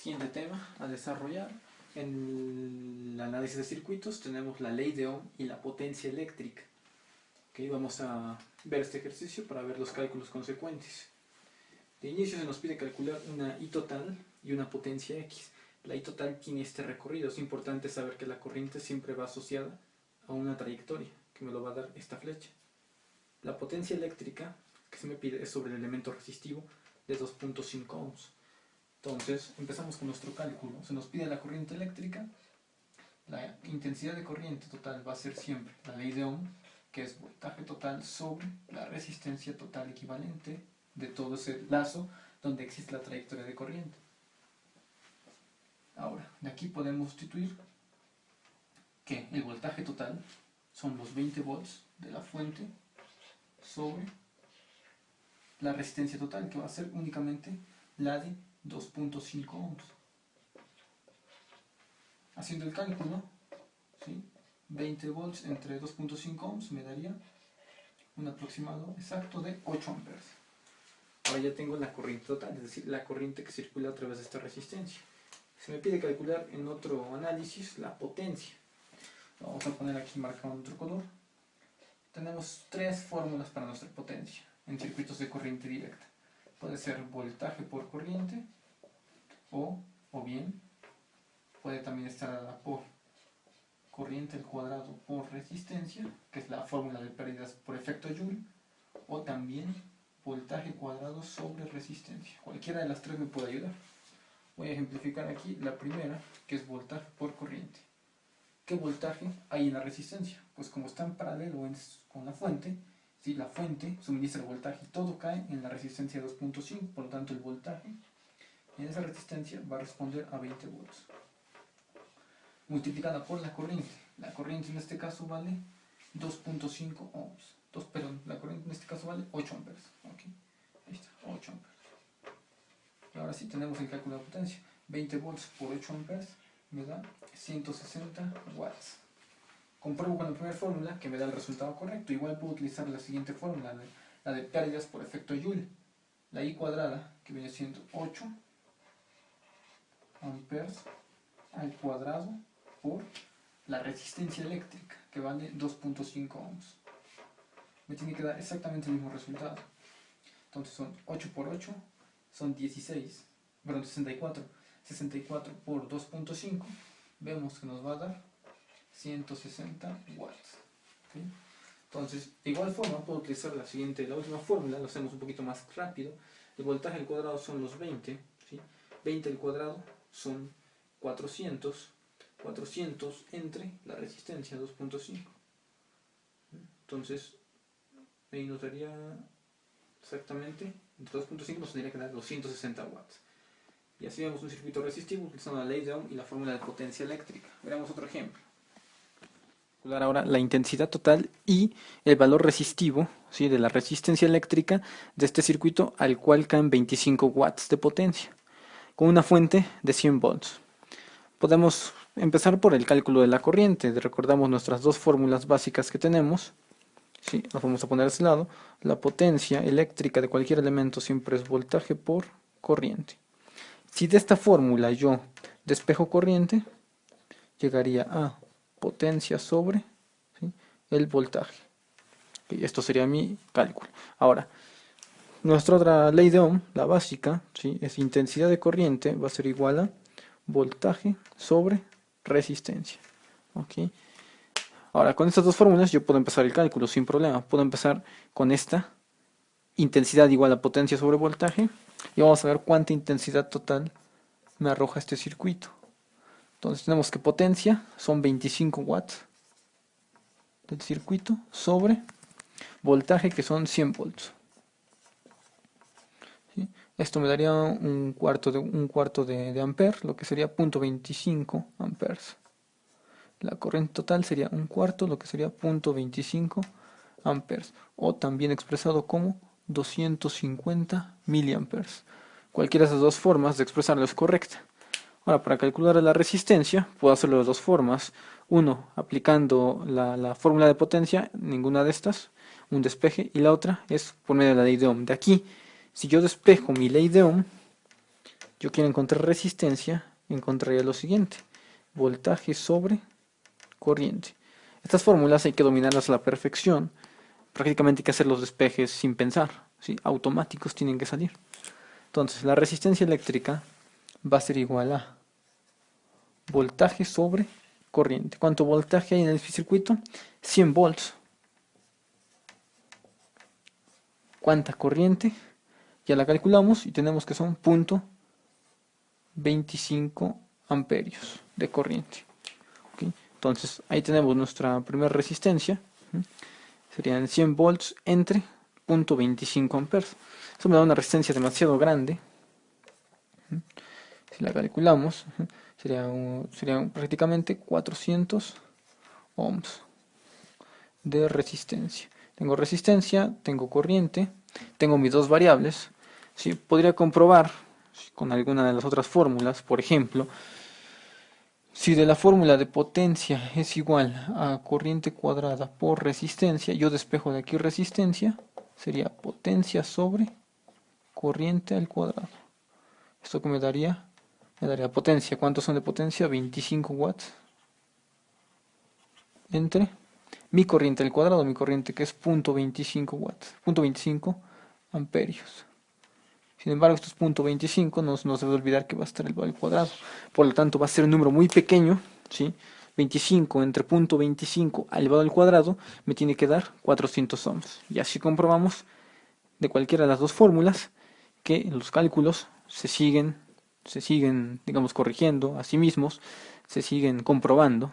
Siguiente tema a desarrollar. En el análisis de circuitos tenemos la ley de Ohm y la potencia eléctrica. Okay, vamos a ver este ejercicio para ver los cálculos consecuentes. De inicio se nos pide calcular una I total y una potencia X. La I total tiene este recorrido. Es importante saber que la corriente siempre va asociada a una trayectoria, que me lo va a dar esta flecha. La potencia eléctrica que se me pide es sobre el elemento resistivo de 2.5 ohms. Entonces, empezamos con nuestro cálculo. Se nos pide la corriente eléctrica. La intensidad de corriente total va a ser siempre la ley de Ohm, que es voltaje total sobre la resistencia total equivalente de todo ese lazo donde existe la trayectoria de corriente. Ahora, de aquí podemos sustituir que el voltaje total son los 20 volts de la fuente sobre la resistencia total, que va a ser únicamente la de 2.5 ohms. Haciendo el cálculo, ¿sí? 20 volts entre 2.5 ohms me daría un aproximado exacto de 8 amperes. Ahora ya tengo la corriente total, es decir, la corriente que circula a través de esta resistencia. Se me pide calcular en otro análisis la potencia. Lo vamos a poner aquí marcado en otro color. Tenemos tres fórmulas para nuestra potencia en circuitos de corriente directa. Puede ser voltaje por corriente o bien puede también estar dada por corriente al cuadrado por resistencia, que es la fórmula de pérdidas por efecto Joule, o también voltaje cuadrado sobre resistencia. Cualquiera de las tres me puede ayudar. Voy a ejemplificar aquí la primera, que es voltaje por corriente. ¿Qué voltaje hay en la resistencia? Pues como está en paralelo con la fuente, si la fuente suministra el voltaje, todo cae en la resistencia 2.5, por lo tanto el voltaje en esa resistencia va a responder a 20 volts. Multiplicada por la corriente. La corriente en este caso vale 2.5 ohms. La corriente en este caso vale 8 amperes. Okay. Ahí está, 8 amperes. Y ahora sí tenemos el cálculo de potencia. 20 volts por 8 amperes me da 160 watts. Compruebo con la primera fórmula que me da el resultado correcto. Igual puedo utilizar la siguiente fórmula, la de pérdidas por efecto Joule. La I cuadrada, que viene siendo 8 amperes al cuadrado por la resistencia eléctrica, que vale 2.5 ohms. Me tiene que dar exactamente el mismo resultado. Entonces son 8 por 8, son 64. 64 por 2.5, vemos que nos va a dar 160 watts. ¿Sí? Entonces, de igual forma, puedo utilizar la última fórmula, lo hacemos un poquito más rápido. El voltaje al cuadrado son los 20, ¿sí? 20 al cuadrado son 400 entre la resistencia 2.5. Entonces, ahí nos daría exactamente, entre 2.5 nos tendría que dar 260 watts. Y así vemos un circuito resistivo utilizando la ley de Ohm y la fórmula de potencia eléctrica. Veremos otro ejemplo. Calcular ahora la intensidad total y el valor resistivo, ¿sí?, de la resistencia eléctrica de este circuito al cual caen 25 watts de potencia, con una fuente de 100 volts. Podemos empezar por el cálculo de la corriente. Recordamos nuestras dos fórmulas básicas que tenemos. ¿Sí? Las vamos a poner a ese lado. La potencia eléctrica de cualquier elemento siempre es voltaje por corriente. Si de esta fórmula yo despejo corriente, llegaría a potencia sobre, ¿sí?, el voltaje. Y esto sería mi cálculo. Ahora, nuestra otra ley de Ohm, la básica, ¿sí?, es intensidad de corriente, va a ser igual a voltaje sobre resistencia. ¿Okay? Ahora, con estas dos fórmulas yo puedo empezar el cálculo sin problema. Puedo empezar con esta intensidad igual a potencia sobre voltaje. Y vamos a ver cuánta intensidad total me arroja este circuito. Entonces tenemos que potencia son 25 watts del circuito sobre voltaje, que son 100 volts. ¿Sí? Esto me daría un cuarto de ampere, lo que sería 0.25 amperes. La corriente total sería un cuarto, lo que sería 0.25 amperes, o también expresado como 250 miliamperes. Cualquiera de esas dos formas de expresarlo es correcta. Ahora, para calcular la resistencia, puedo hacerlo de dos formas. Uno, aplicando la fórmula de potencia, ninguna de estas, un despeje, y la otra es por medio de la ley de Ohm. De aquí, si yo despejo mi ley de Ohm, yo quiero encontrar resistencia, encontraría lo siguiente: voltaje sobre corriente. Estas fórmulas hay que dominarlas a la perfección. Prácticamente hay que hacer los despejes sin pensar, ¿sí? Automáticos tienen que salir. Entonces la resistencia eléctrica va a ser igual a voltaje sobre corriente. ¿Cuánto voltaje hay en el circuito? 100 volts. ¿Cuánta corriente? Ya la calculamos y tenemos que son 0.25 amperios de corriente. ¿Okay? Entonces ahí tenemos nuestra primera resistencia. Serían 100 volts entre 0.25 amperes. Eso me da una resistencia demasiado grande. Si la calculamos, serían prácticamente 400 ohms de resistencia. Tengo resistencia, tengo corriente, tengo mis dos variables. ¿Sí? Podría comprobar con alguna de las otras fórmulas, por ejemplo, si de la fórmula de potencia es igual a corriente cuadrada por resistencia, yo despejo de aquí resistencia, sería potencia sobre corriente al cuadrado. ¿Esto que me daría? Me daría potencia. ¿Cuántos son de potencia? 25 watts. Entre mi corriente al cuadrado, mi corriente que es 0.25 watts, 0.25 amperios. Sin embargo, estos 0.25 no se debe olvidar que va a estar elevado al cuadrado. Por lo tanto, va a ser un número muy pequeño, ¿sí? 25 entre 0.25 elevado al cuadrado me tiene que dar 400 ohms. Y así comprobamos de cualquiera de las dos fórmulas que los cálculos se siguen, digamos, corrigiendo a sí mismos, se siguen comprobando,